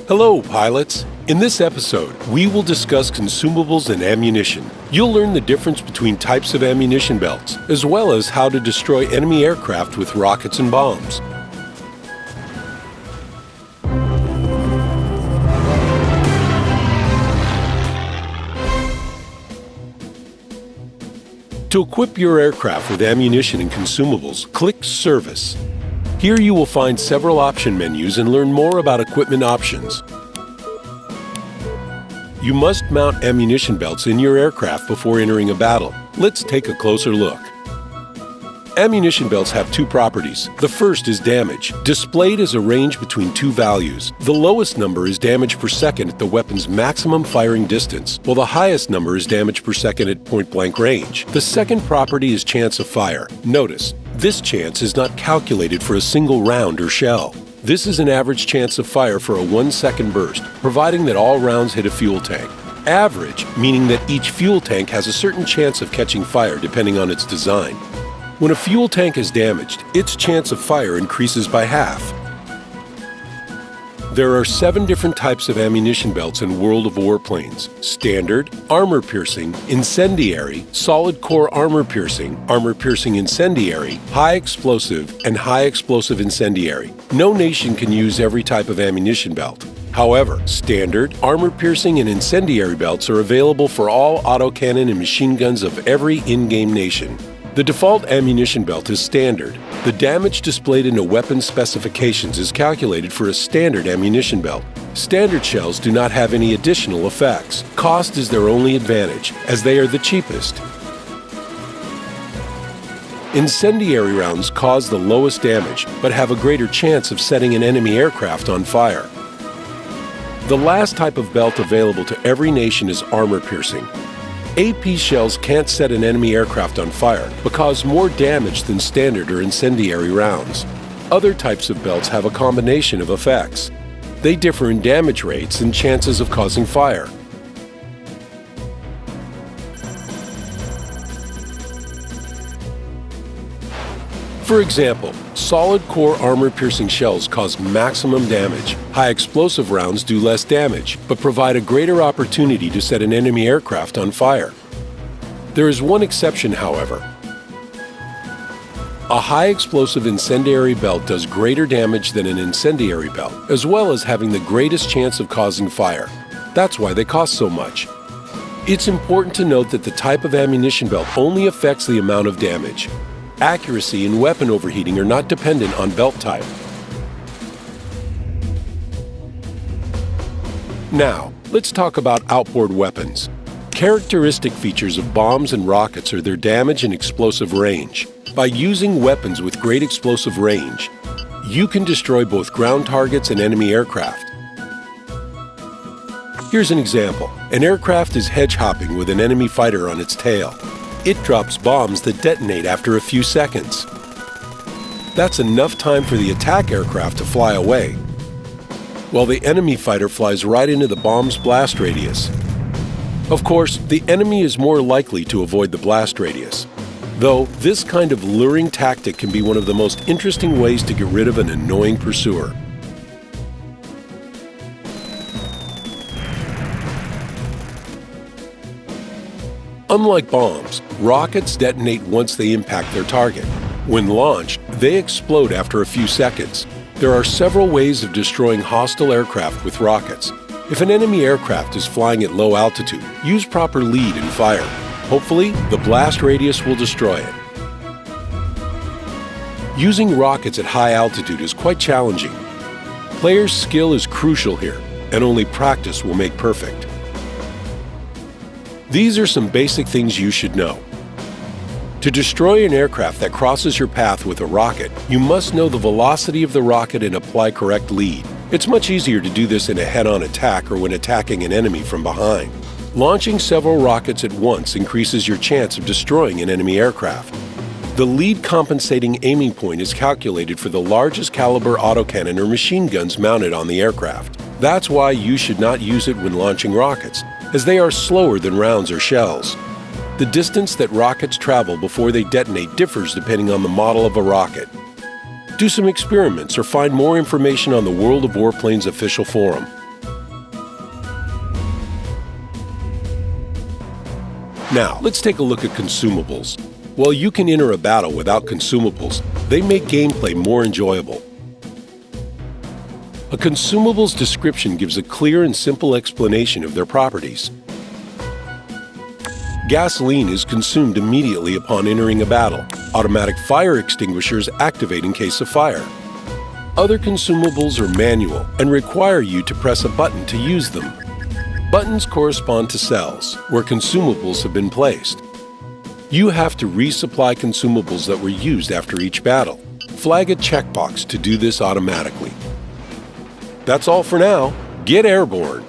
Hello, pilots! In this episode, we will discuss consumables and ammunition. You'll learn the difference between types of ammunition belts, as well as how to destroy enemy aircraft with rockets and bombs. To equip your aircraft with ammunition and consumables, click Service. Here you will find several option menus and learn more about equipment options. You must mount ammunition belts in your aircraft before entering a battle. Let's take a closer look. Ammunition belts have two properties. The first is damage, displayed as a range between two values. The lowest number is damage per second at the weapon's maximum firing distance, while the highest number is damage per second at point-blank range. The second property is chance of fire. Notice, this chance is not calculated for a single round or shell. This is an average chance of fire for a 1-second burst, providing that all rounds hit a fuel tank. Average, meaning that each fuel tank has a certain chance of catching fire depending on its design. When a fuel tank is damaged, its chance of fire increases by half. There are 7 different types of ammunition belts in World of Warplanes: Standard, Armor-Piercing, Incendiary, Solid Core Armor-Piercing Incendiary, High Explosive, and High Explosive Incendiary. No nation can use every type of ammunition belt. However, Standard, Armor-Piercing, and Incendiary belts are available for all autocannon and machine guns of every in-game nation. The default ammunition belt is Standard. The damage displayed in a weapon specifications is calculated for a standard ammunition belt. Standard shells do not have any additional effects. Cost is their only advantage, as they are the cheapest. Incendiary rounds cause the lowest damage, but have a greater chance of setting an enemy aircraft on fire. The last type of belt available to every nation is Armor-Piercing. AP shells can't set an enemy aircraft on fire, but cause more damage than standard or incendiary rounds. Other types of belts have a combination of effects. They differ in damage rates and chances of causing fire. For example, solid core armor-piercing shells cause maximum damage. High explosive rounds do less damage, but provide a greater opportunity to set an enemy aircraft on fire. There is one exception, however. A high explosive incendiary belt does greater damage than an incendiary belt, as well as having the greatest chance of causing fire. That's why they cost so much. It's important to note that the type of ammunition belt only affects the amount of damage. Accuracy and weapon overheating are not dependent on belt type. Now, let's talk about outboard weapons. Characteristic features of bombs and rockets are their damage and explosive range. By using weapons with great explosive range, you can destroy both ground targets and enemy aircraft. Here's an example. An aircraft is hedge-hopping with an enemy fighter on its tail. It drops bombs that detonate after a few seconds. That's enough time for the attack aircraft to fly away, while the enemy fighter flies right into the bomb's blast radius. Of course, the enemy is more likely to avoid the blast radius, though this kind of luring tactic can be one of the most interesting ways to get rid of an annoying pursuer. Unlike bombs, rockets detonate once they impact their target. When launched, they explode after a few seconds. There are several ways of destroying hostile aircraft with rockets. If an enemy aircraft is flying at low altitude, use proper lead and fire. Hopefully, the blast radius will destroy it. Using rockets at high altitude is quite challenging. Players' skill is crucial here, and only practice will make perfect. These are some basic things you should know. To destroy an aircraft that crosses your path with a rocket, you must know the velocity of the rocket and apply correct lead. It's much easier to do this in a head-on attack or when attacking an enemy from behind. Launching several rockets at once increases your chance of destroying an enemy aircraft. The lead compensating aiming point is calculated for the largest caliber autocannon or machine guns mounted on the aircraft. That's why you should not use it when launching rockets, as they are slower than rounds or shells. The distance that rockets travel before they detonate differs depending on the model of a rocket. Do some experiments or find more information on the World of Warplanes official forum. Now, let's take a look at consumables. While you can enter a battle without consumables, they make gameplay more enjoyable. A consumable's description gives a clear and simple explanation of their properties. Gasoline is consumed immediately upon entering a battle. Automatic fire extinguishers activate in case of fire. Other consumables are manual and require you to press a button to use them. Buttons correspond to cells, where consumables have been placed. You have to resupply consumables that were used after each battle. Flag a checkbox to do this automatically. That's all for now. Get airborne!